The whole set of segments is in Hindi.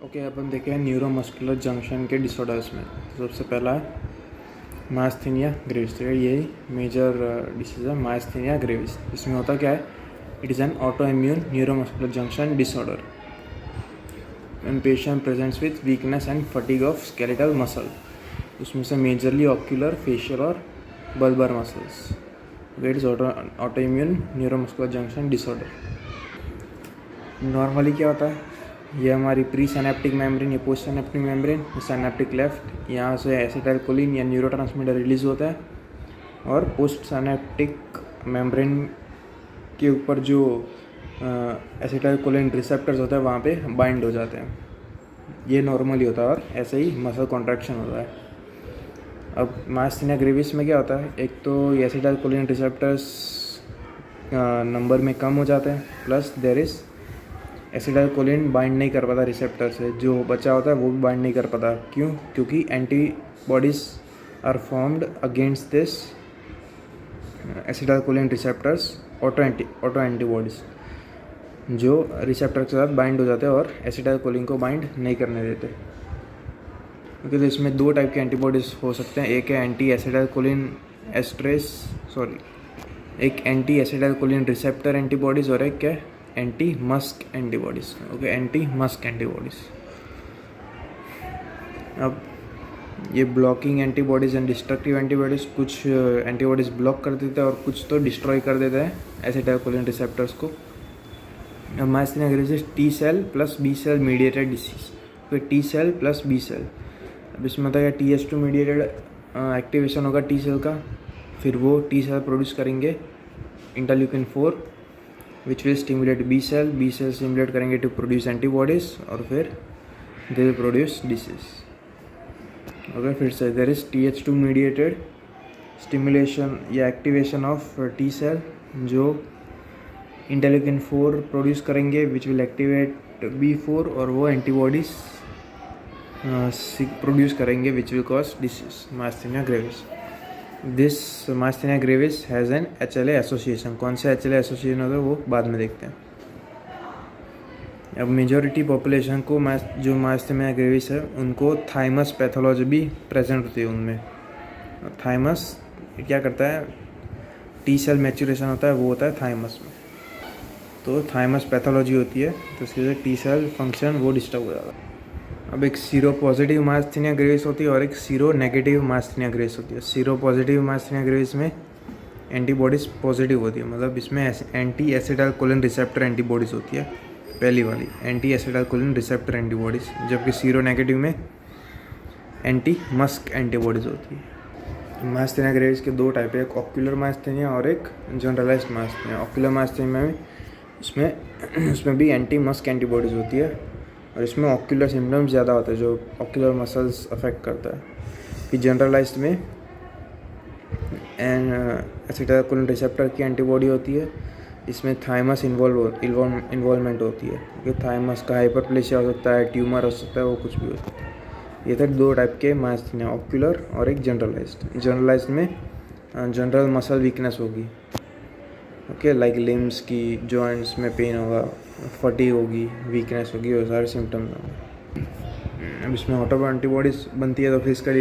ओके, अब हम देखें न्यूरोमस्कुलर जंक्शन के डिसऑर्डर्स में। सबसे पहला है मायस्थीनिया ग्रेविस। यही मेजर डिसीज है मायस्थीनिया ग्रेविस। इसमें होता क्या है, it is an auto immune neuromuscular junction disorder and patient presents with weakness and fatigue of skeletal muscle. उसमें से मेजरली ऑक्यूलर, फेशियल और bulbar muscles. It is auto immune neuromuscular junction disorder. Normally क्या होता है, ये हमारी प्री सिनेप्टिक मेम्ब्रेन या post synaptic membrane, synaptic left, यहाँ से एसिटाइलकोलिन या न्यूरोट्रांसमीटर रिलीज होता है और पोस्ट सिनेप्टिक मेम्ब्रेन के ऊपर जो एसिटाइलकोलिन रिसेप्टर्स होते हैं वहाँ पे बाइंड हो जाते हैं। ये नॉर्मली होता है और ऐसे ही मसल कॉन्ट्रैक्शन होता है। अब मायस्थीनिया ग्रेविस में क्या होता है, एक तो ये एसिटाइलकोलिन रिसेप्टर्स नंबर में कम हो जाते हैं, plus there is acetylcholine bind नहीं कर पाता रिसेप्टर से, जो बचा होता है वो भी बाइंड नहीं कर पाता। क्यों? क्योंकि antibodies are formed against this acetylcholine receptors, auto antibodies जो रिसेप्टर के साथ बाइंड हो जाते हैं और एसिटाइलकोलिन को बाइंड नहीं करने देते। क्योंकि तो इसमें दो टाइप के एंटीबॉडीज़ हो सकते हैं, एक है एंटी एसिटाइलकोलिन रिसेप्टर एंटीबॉडीज़ और एक है anti Musk antibodies. Okay, anti Musk antibodies. अब ये blocking antibodies and destructive antibodies, कुछ एंटीबॉडीज़ ब्लॉक कर देते हैं और कुछ तो डिस्ट्रॉय कर देते हैं एसिटाइलकोलिन रिसेप्टर्स को। अब myasthenia gravis T cell plus B cell mediated disease. तो T cell plus B cell, अब इसमें होता है TH2 मीडिएटेड एक्टिवेशन होगा टी सेल का, फिर वो टी सेल प्रोड्यूस करेंगे interleukin 4 which will stimulate B cell stimulate करेंगे टू प्रोड्यूस एंटीबॉडीज़ और फिर they will produce disease. Okay, फिर से there is TH2 mediated stimulation या एक्टिवेशन ऑफ टी सेल जो इंटरल्यूकिन 4 प्रोड्यूस करेंगे विच विल एक्टिवेट B4 और वो एंटीबॉडीज़ प्रोड्यूस करेंगे which will cause disease myasthenia gravis. This myasthenia gravis has an HLA association. कौन सा HLA एसोसिएशन होता है वो बाद में देखते हैं। अब मेजॉरिटी पॉपुलेशन को जो मायस्थीनिया ग्रेविस है उनको थाइमस पैथोलॉजी भी प्रेजेंट होती है उनमें। थाइमस क्या करता है, टी सेल मैच्योरेशन होता है वो होता है थाइमस में, तो थाइमस पैथोलॉजी होती है, तो इसकी वजह से टी सेल फंक्शन वो डिस्टर्ब हो जाता है। अब एक सीरो पॉजिटिव मायस्थीनिया ग्रेविस होती है और एक सीरो नेगेटिव मायस्थीनिया ग्रेविस होती है। सीरो पॉजिटिव मायस्थीनिया ग्रेविस में एंटीबॉडीज़ पॉजिटिव होती है, मतलब इसमें एंटी एसिटाइलकोलिन रिसेप्टर एंटीबॉडीज़ होती है, पहली वाली एंटी एसिटाइलकोलिन रिसेप्टर एंटीबॉडीज़, जबकि सीरो नेगेटिव में एंटी मस्क एंटीबॉडीज़ होती है। मायस्थीनिया ग्रेविस के दो टाइप है, एक ऑक्यूलर मायस्थीनिया और एक जनरलाइज्ड मायस्थीनिया। ऑक्यूलर मायस्थीनिया में उसमें भी एंटी मस्क एंटीबॉडीज़ होती है और इसमें ऑक्यूलर सिम्टम्स ज़्यादा होते हैं जो ऑक्यूलर मसल्स अफेक्ट करता है। फिर जनरलाइज्ड में एसिटाइलकोलिन रिसेप्टर की एंटीबॉडी होती है, इसमें थाइमस इन्वॉल्वमेंट होती है, क्योंकि थाइमस का हाइपरप्लेसिया हो सकता है, ट्यूमर हो सकता है, वो कुछ भी हो सकता है। ये थे दो टाइप के मायस्थीनिया, ऑक्यूलर और एक जनरलाइज्ड। जनरलाइज्ड में जनरल मसल वीकनेस होगी, ओके, लाइक लिम्स की, जॉइंट्स में पेन होगा, फटीग होगी, वीकनेस होगी, वो सारे सिम्टम्स होंगे। अब इसमें ऑटो एंटीबॉडीज़ बनती है, तो फिर इसका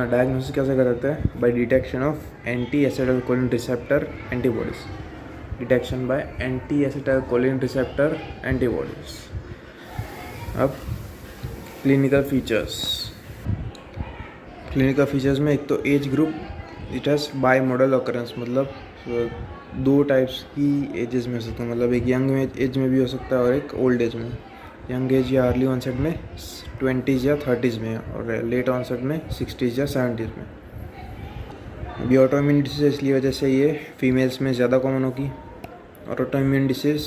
डायग्नोसिस कैसे करते हैं, by detection of anti acetylcholine receptor antibodies, detection by anti acetylcholine receptor antibodies. अब क्लिनिकल फीचर्स में एक तो age group, it has bimodal occurrence, मतलब दो टाइप्स की एजेस में हो सकता है, मतलब एक यंग एज में भी हो सकता है और एक ओल्ड एज में। यंग एज या अर्ली ऑनसेट में 20s या 30s में, और लेट ऑनसेट में 60s या 70s में। अभी ऑटो इम्यून डिसीज इसलिए वजह से ये फीमेल्स में ज़्यादा कॉमन होगी, और autoimmune disease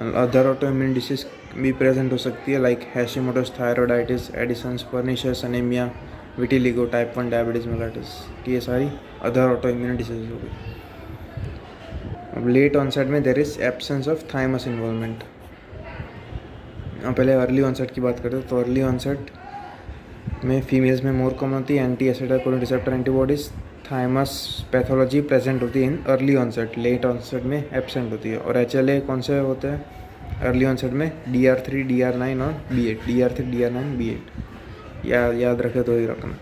other autoimmune disease भी प्रेजेंट हो सकती है, like Hashimoto's thyroiditis, Addison's pernicious anaemia, vitiligo, type 1 diabetes mellitus, ये सारी अदर ऑटो इम्यून डिसीज हो गई। अब लेट ऑनसेट में there is absence of thymus involvement. पहले अर्ली ऑनसेट की बात करते हैं, तो अर्ली ऑनसेट में फीमेल्स में मोर कॉमन होती है anti acetylcholine receptor antibodies. Thymus pathology present होती है in early onset, late onset में एब्सेंट होती है। और HLA कौन से होते हैं, अर्ली ऑनसेट में DR3, DR9 और B8, DR3, DR9, B8 याद रखे तो ही रखना।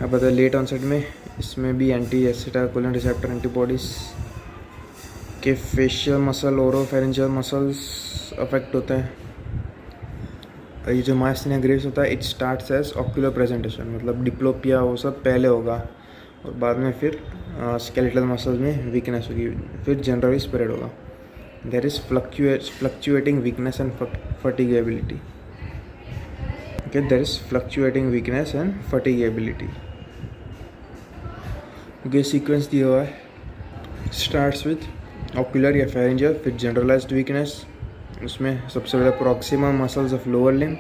अब बता लेट ऑनसेट में इसमें भी एंटी एसिटाइलकोलिन रिसेप्टर एंटीबॉडीज के facial muscle oropharyngeal muscles affect होते हैं। ये जो मायस्थेनिया ग्रेव्स होता है it starts as ocular presentation, मतलब डिप्लोपिया वो सब पहले होगा और बाद में फिर स्केलेटल मसल्स में वीकनेस होगी, फिर जनरली स्प्रेड होगा। There is fluctuating weakness and fatigability. Okay, there is fluctuating weakness and fatigability. Okay, sequence दिया हुआ है, स्टार्ट्स विथ ऑक्यूलर या फेरेंजियल, फिर जनरलाइज्ड वीकनेस, उसमें सबसे पहले proximal muscles of lower limb,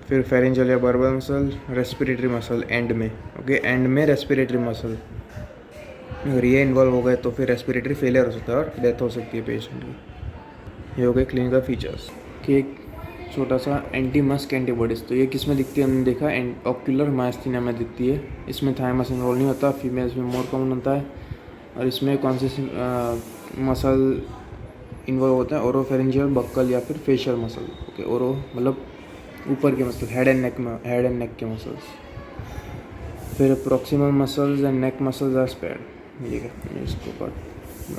फिर फेरेंजियल या bulbar muscle, respiratory muscle end में। ओके, एंड में रेस्पिरेटरी मसल, अगर ये इन्वॉल्व हो गए तो फिर रेस्पिरेटरी फेलियर हो सकता है और डेथ हो सकती है पेशेंट की। ये हो गए क्लिनिकल फीचर्स कि एक छोटा सा एंटी मस्क एंटीबॉडीज। तो ये किस में दिखती है हमने देखा, ऑक्यूलर मायस्थेनिया में दिखती है। इसमें थायमस इन्वॉल्व नहीं होता, फीमेल्स में मोर कॉमन होता है। और इसमें कौन से मसल इन्वॉल्व होते हैं, ओरोफेरेंजियल, बक्कल या फिर फेशियल मसल। ओके, ओरो मतलब ऊपर के मसल, हेड एंड नेक के मसल्स। फिर proximal muscles and neck muscles are spared. ये क्या इसको काट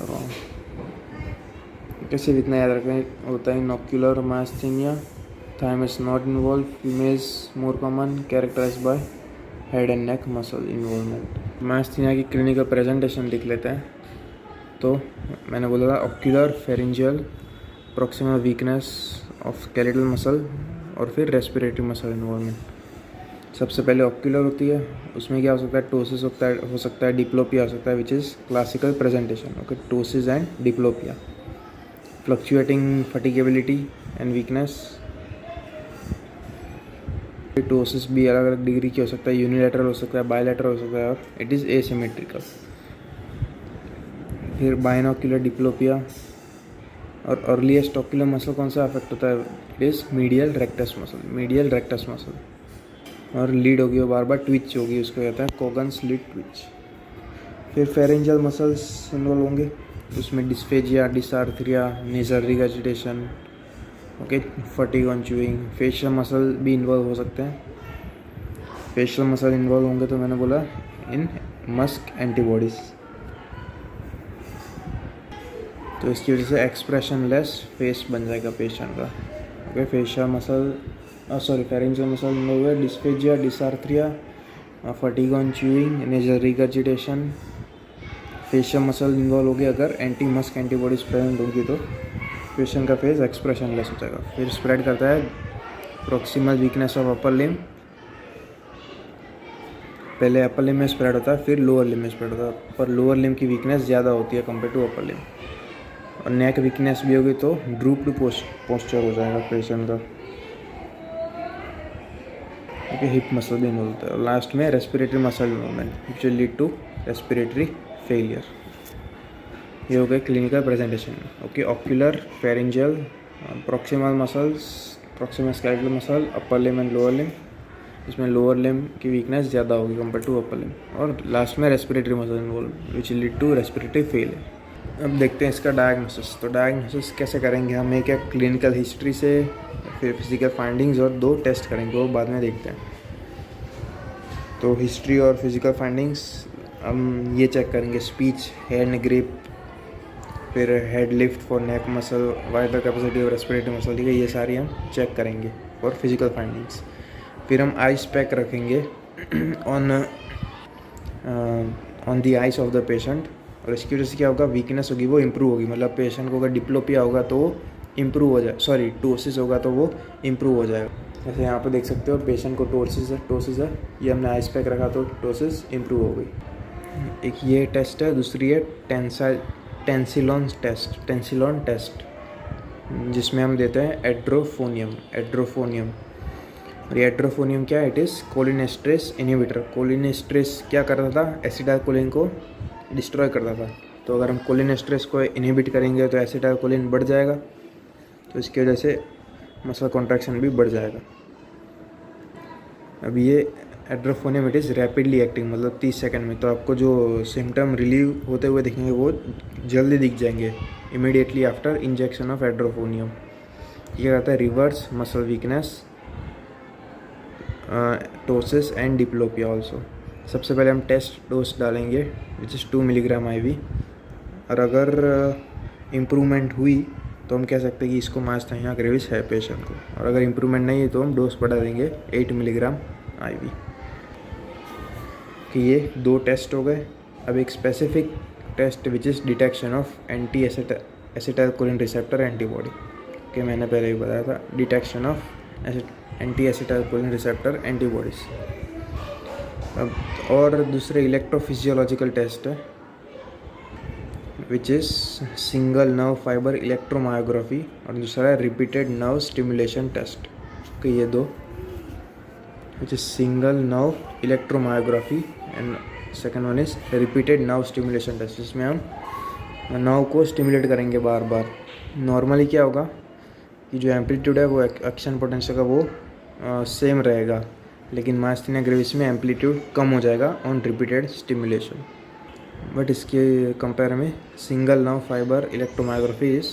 रहा हूँ, कैसे इतना याद रखें होता है। Ocular myasthenia, thymus not involve, females more common, characterised by head and neck muscle involvement. Myasthenia की क्लिनिकल प्रेजेंटेशन देख लेते हैं। तो मैंने बोला था ocular, pharyngeal, proximal weakness of skeletal muscle और फिर रेस्पिरेटरी मसल इन्वॉल्वमेंट। सबसे पहले ऑक्यूलर होती है, उसमें क्या हो सकता है, टोसिस हो सकता है, डिप्लोपिया हो सकता है, which is classical presentation. Okay, ptosis and diplopia. Fluctuating fatigability and weakness, ptosis भी अलग अलग डिग्री की हो सकता है, यूनिलैटरल हो सकता है, बायलैटरल हो सकता है और इट इज़ एसिमेट्रिकल। फिर बाइनोक्यूलर डिप्लोपिया। और अर्लीस्ट ऑक्यूलर मसल कौन सा अफेक्ट होता है, it is medial rectus muscle. और लीड होगी वो बार बार ट्विच होगी, उसको कहता है कोगन्स लीड ट्विच। फिर फेरेंजियल मसल्स इन्वॉल्व होंगे, उसमें dysphagia, dysarthria, nasal regurgitation, okay, fatigue on chewing. Facial muscle भी इन्वॉल्व हो सकते हैं। फेशियल मसल इन्वॉल्व होंगे तो मैंने बोला इन मस्क एंटीबॉडीज। तो इसकी वजह से एक्सप्रेशन लेस फेस बन जाएगा पेशेंट का। Okay, facial muscle pharyngeal muscle involve है, dysphagia, dysarthria, fatigue on chewing, nasal regurgitation. Facial muscle involve होगी अगर एंटी मस्क एंटीबॉडीज प्रेजेंट होगी तो पेशेंट का फेस एक्सप्रेशन लेस हो जाएगा। फिर स्प्रेड करता है proximal weakness of upper limb, पहले अपर लिम्ब में स्प्रेड होता है, फिर लोअर लिम्ब में स्प्रेड होता है, पर लोअर लिम्ब की वीकनेस ज़्यादा होती है कंपेयर टू अपर लिम्ब। और नेक वीकनेस भी होगी तो ड्रूप्ड पोस्चर हो जाएगा पेशेंट का। ओके, हिप मसल भी इन्वॉल्व होता है। और लास्ट में respiratory muscle involvement which will lead to respiratory failure. ये हो गए clinical presentation. Okay, ocular, pharyngeal, proximal muscles, proximal skeletal muscle, upper limb and lower limb. इसमें लोअर लिम्ब की वीकनेस ज़्यादा होगी कंपेयर टू अपर लिम्ब। और लास्ट में respiratory muscle involve which will lead to respiratory failure. अब देखते हैं इसका डायग्नोसिस। तो डायग्नोसिस कैसे करेंगे हम, एक क्लिनिकल हिस्ट्री से, फिर फिजिकल फाइंडिंग्स और 2 टेस्ट करेंगे, वो बाद में देखते हैं। तो हिस्ट्री और फिजिकल फाइंडिंग्स हम ये चेक करेंगे, स्पीच, हैंड ग्रिप, फिर head lift for neck muscle, vital capacity और रेस्पिरेटरी मसल, ठीक है, ये सारी हम चेक करेंगे और फिजिकल फाइंडिंग्स। फिर हम आइस पैक रखेंगे on the ice of the patient. और इसकी वजह से क्या होगा, वीकनेस होगी वो इम्प्रूव होगी, मतलब पेशेंट को अगर डिप्लोपिया होगा तो वो इम्प्रूव हो जाए, टोसिस होगा तो वो इम्प्रूव हो जाएगा। जैसे यहाँ पे देख सकते हो पेशेंट को टोसिस है, ये हमने आइस पैक रखा तो टोसिस इम्प्रूव हो गई। एक ये टेस्ट है, दूसरी है टेंसिलॉन टेस्ट, जिसमें हम देते हैं एड्रोफोनियम। और ये एड्रोफोनियम क्या है, इट इज़ कोलिनेस्ट्रेस इनहिबिटर। कोलिनेस्ट्रेस क्या करता था, एसिटाइलकोलिन को डिस्ट्रॉय करता था। तो अगर हम कोलिनेस्ट्रेस को इनहिबिट करेंगे तो एसिटाइलकोलिन बढ़ जाएगा, तो इसकी वजह से मसल कॉन्ट्रैक्शन भी बढ़ जाएगा। अब ये एड्रोफोनियम इट इज़ रैपिडली एक्टिंग, मतलब 30 सेकंड में। तो आपको जो सिम्टम रिलीव होते हुए दिखेंगे वो जल्दी दिख जाएंगे, इमीडिएटली आफ्टर इंजेक्शन ऑफ एड्रोफोनियम। ये कहता है reverse muscle weakness, ptosis and diplopia also. सबसे पहले हम टेस्ट डोज डालेंगे विच इज़ 2 मिलीग्राम IV, और अगर इम्प्रूवमेंट हुई तो हम कह सकते हैं कि इसको मास्थेनिया ग्रेविस है पेशेंट को, और अगर इम्प्रूवमेंट नहीं है तो हम डोज बढ़ा देंगे 8 मिलीग्राम IV। कि ये 2 टेस्ट हो गए। अब एक specific test which is detection of anti acetylcholine receptor antibody, कि मैंने पहले भी बताया था, detection of anti acetylcholine receptor antibodies. अब और दूसरे इलेक्ट्रोफिजियोलॉजिकल टेस्ट है which is single nerve fibre electromyography, और दूसरा है रिपीटेड नर्व स्टिमुलेशन टेस्ट। कि ये 2 which is single nerve electromyography and second one is repeated nerve stimulation test, जिसमें हम नर्व को स्टिमुलेट करेंगे बार बार। नॉर्मली क्या होगा कि जो एम्पलीट्यूड है वो एक्शन पोटेंशियल का वो सेम रहेगा, लेकिन मास्थेनिया ग्रेविस में एम्पलीट्यूड कम हो जाएगा ऑन रिपीटेड स्टिमुलेशन। बट इसके कंपेयर में single nerve fibre electromyography is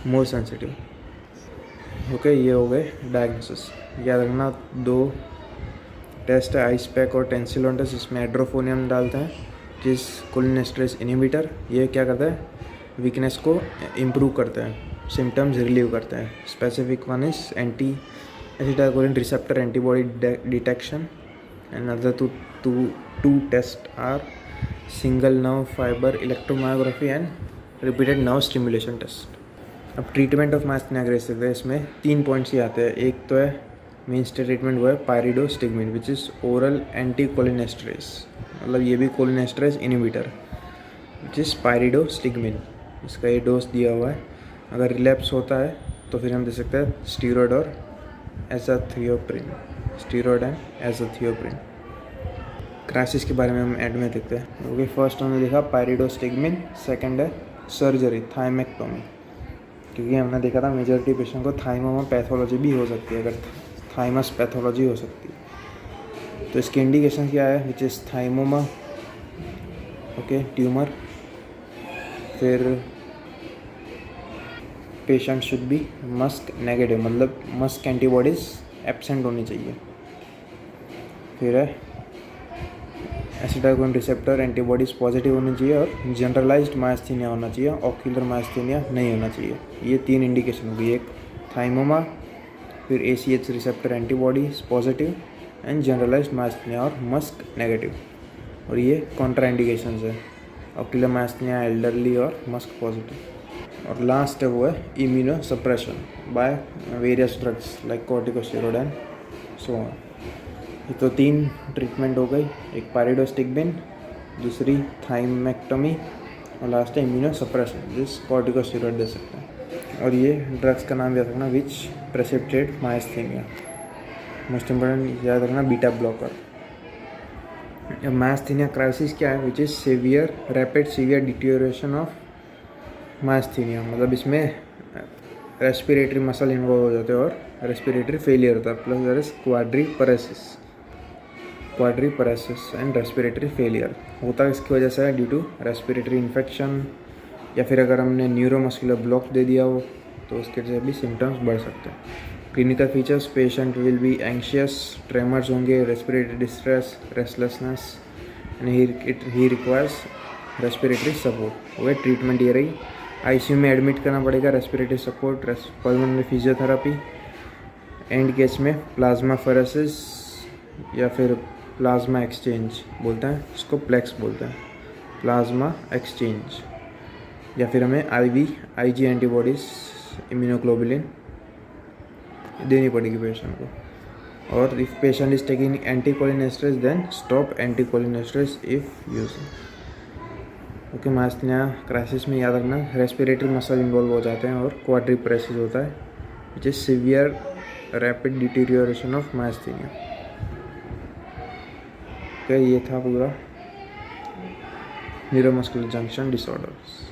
more sensitive. Okay, ये हो गए डायग्नोसिस। याद रखना 2 टेस्ट है, आइस पैक और टेंसिलोन टेस्ट, जिसमें एड्रोफोनियम डालते हैं जिस कोलिनेस्टरेज इनहिबिटर। ये क्या करता है, वीकनेस को इम्प्रूव करते हैं, सिम्टम्स रिलीव करते हैं। Specific one is anti acetylcholine receptor antibody detection, and other two test are single nerve fibre electromyography and repeated nerve stimulation test. अब ट्रीटमेंट ऑफ मास्थेनिया ग्रेविस है, इसमें 3 पॉइंट्स ही आते हैं। एक तो है मेन ट्रीटमेंट, वो है पायरिडोस्टिग्मिन विच इज़ ओरल एंटी कोलिनेस्टरेज, मतलब ये भी कोलिनेस्टरेज इनहिबिटर विच इज़ पायरिडोस्टिग्मिन। इसका ये डोज दिया हुआ है। अगर रिलैप्स होता है तो फिर हम दे सकते हैं स्टीरॉयड और एजाथियोप्रिन, स्टीरॉयड एंड एजाथियोप्रिन। क्राइसिस के बारे में हम एंड में देखते हैं। ओके, फर्स्ट हमने देखा पायरिडोस्टिग्मिन, सेकंड है सर्जरी थाइमेक्टोमी, क्योंकि हमने देखा था मेजॉरिटी पेशेंट को थाइमोमा पैथोलॉजी भी हो सकती है, अगर थाइमस पैथोलॉजी हो सकती है। तो इसकी इंडिकेशन क्या है, which is thymoma, okay, tumour. फिर patient should be MuSK negative, मतलब मस्क एंटीबॉडीज़ एब्सेंट होनी चाहिए। फिर है एसिटाइलकोलिन रिसेप्टर एंटीबॉडीज़ पॉजिटिव होनी चाहिए, और जनरलाइज्ड मास्थेनिया होना चाहिए, ऑक्यूलर मास्थेनिया नहीं होना चाहिए। ये 3 इंडिकेशन होगी, एक थाइमोमा, फिर ACH receptor antibodies positive and generalised myasthenia और मस्क नेगेटिव। और ये कॉन्ट्रा इंडिकेशंस है, ऑक्यूलर मास्थेनिया, एल्डरली और मस्क पॉजिटिव। और लास्ट है वो है immunosuppression by various drugs like corticosteroid and so on. ये तो 3 ट्रीटमेंट हो गई, एक पायरिडोस्टिग्मिन, दूसरी थाइमेक्टोमी, और लास्ट है इम्यूनो सप्रेशन, जिस कॉर्टिकोस्टेरॉइड दे सकते हैं। और ये ड्रग्स का नाम याद रखना, which precipitate myasthenia. Most important याद रखना, बीटा ब्लॉकर। मास्थेनिया क्राइसिस क्या है, which is severe rapid severe deterioration of myasthenia, मतलब इसमें रेस्पिरेटरी मसल इन्वॉल्व हो जाते हैं और रेस्पिरेटरी फेलियर होता है, plus there is quadriparesis and respiratory failure होता है। इसकी वजह से है ड्यू टू रेस्पिरेटरी इन्फेक्शन, या फिर अगर हमने न्यूरोमस्कुलर ब्लॉक दे दिया हो तो उसके से भी सिम्टम्स बढ़ सकते हैं। Clinical features, patient will be anxious, tremors होंगे, respiratory distress, restlessness, and he requires respiratory support. Okay, treatment ये रही, ICU में एडमिट करना पड़ेगा, respiratory support, pulmonary physiotherapy, and case में प्लाज्मा फेरेसिस या फिर प्लाज्मा एक्सचेंज बोलते हैं, इसको प्लेक्स बोलते हैं, प्लाज्मा एक्सचेंज, या फिर हमें IG एंटीबॉडीज़ इम्यूनोग्लोबुलिन देनी पड़ेगी पेशेंट को। और if patient is taking anticholinesterase then stop anticholinesterase if using. Okay, myasthenia crisis में याद रखना, रेस्पिरेटरी मसल इन्वॉल्व हो जाते हैं और क्वाड्रीपरेसिस होता है, which is severe rapid deterioration of myasthenia. Okay, ये था पूरा न्यूरोमस्कुलर जंक्शन डिसऑर्डर्स।